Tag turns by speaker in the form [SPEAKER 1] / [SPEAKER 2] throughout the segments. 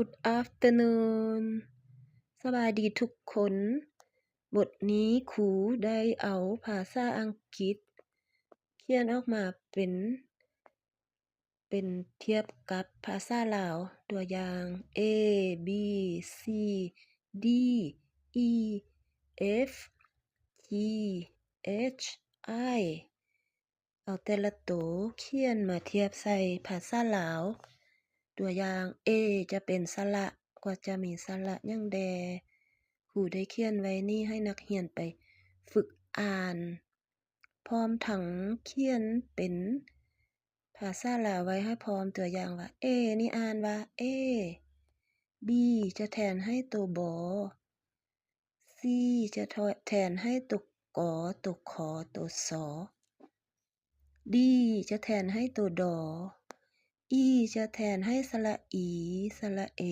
[SPEAKER 1] Good afternoon สบายดีทุกคน บทนี้ครูได้เอาภาษาอังกฤษเขียนออกมาเป็นเทียบกับภาษาลาว ตัวอย่าง A B C D E F G H I เอาแต่ละตัวเขียนมาเทียบใส่ภาษาลาว ตัวอย่าง A จะเป็นสระก็จะมีสระหยังแดครูได้เขียนไว้นี่ให้นักเรียนไปฝึกอ่าน พร้อมทั้งเขียนเป็นภาษาลาวไว้ให้พร้อมตัวอย่างว่า A นี่อ่านว่า A B จะแทนให้ตัวบอ C จะแทนให้ตัวกอตัวขอตัวสอ D จะแทนให้ตัวดอ E จะแทนให้สระอีสระเอ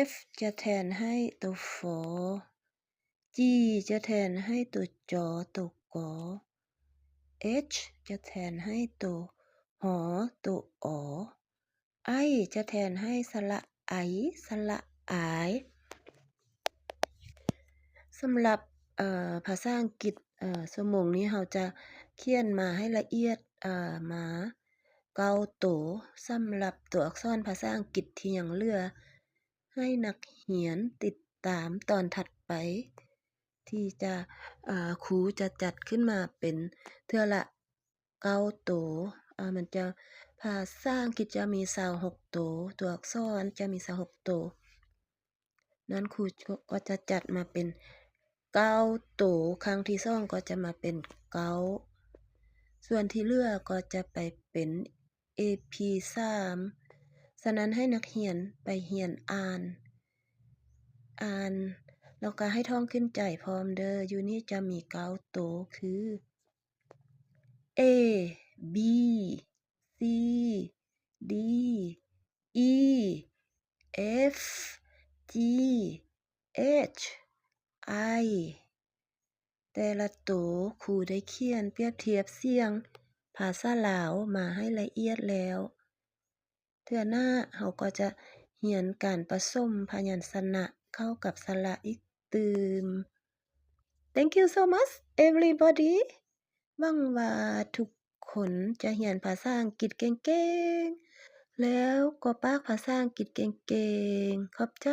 [SPEAKER 1] F จะแทนให้ตัวฟอ G จะแทนให้ตัวจอตัวกอ H จะแทนให้ตัวหอตัวออ I จะแทนให้สระไอสระอายสำหรับภาษาอังกฤษชั่วโมงนี้เราจะเขียนมาให้ละเอียดมา9ตัวสำหรับตัวอักษรภาษาอังกฤษที่ยังเหลือให้นักเรียนติดตามตอนถัดไปที่จะครูจะจัดขึ้นมาเป็นเทื่อละ9ตัวมันจะภาษาอังกฤษจะมี26ตัวตัวอักษรจะมี26ตัวนั้นครูก็จะจัดมาเป็น9ตัวครั้งที่2ก็จะมาเป็น9ส่วนที่เหลือก็จะไปเป็น AP3 ฉะนั้นให้นักเรียนไปเรียนอ่านแล้วก็ให้ท่องขึ้นใจพร้อมเด้ออยู่นี่จะมี9ตัวคือ A B C D E F G H I แต่ละตัวครูได้เขียนเปรียบเทียบเสียงภาษาลาวมาให้ละเอียดแล้วเทื่อหน้าเราก็จะเรียนการผสมพยัญชนะเข้ากับสระอีกตื่ม Thank you so much everybody หวังว่าทุกคนจะเรียนภาษาอังกฤษเก่งๆแล้วก็ปากภาษาอังกฤษเก่งๆขอบใจ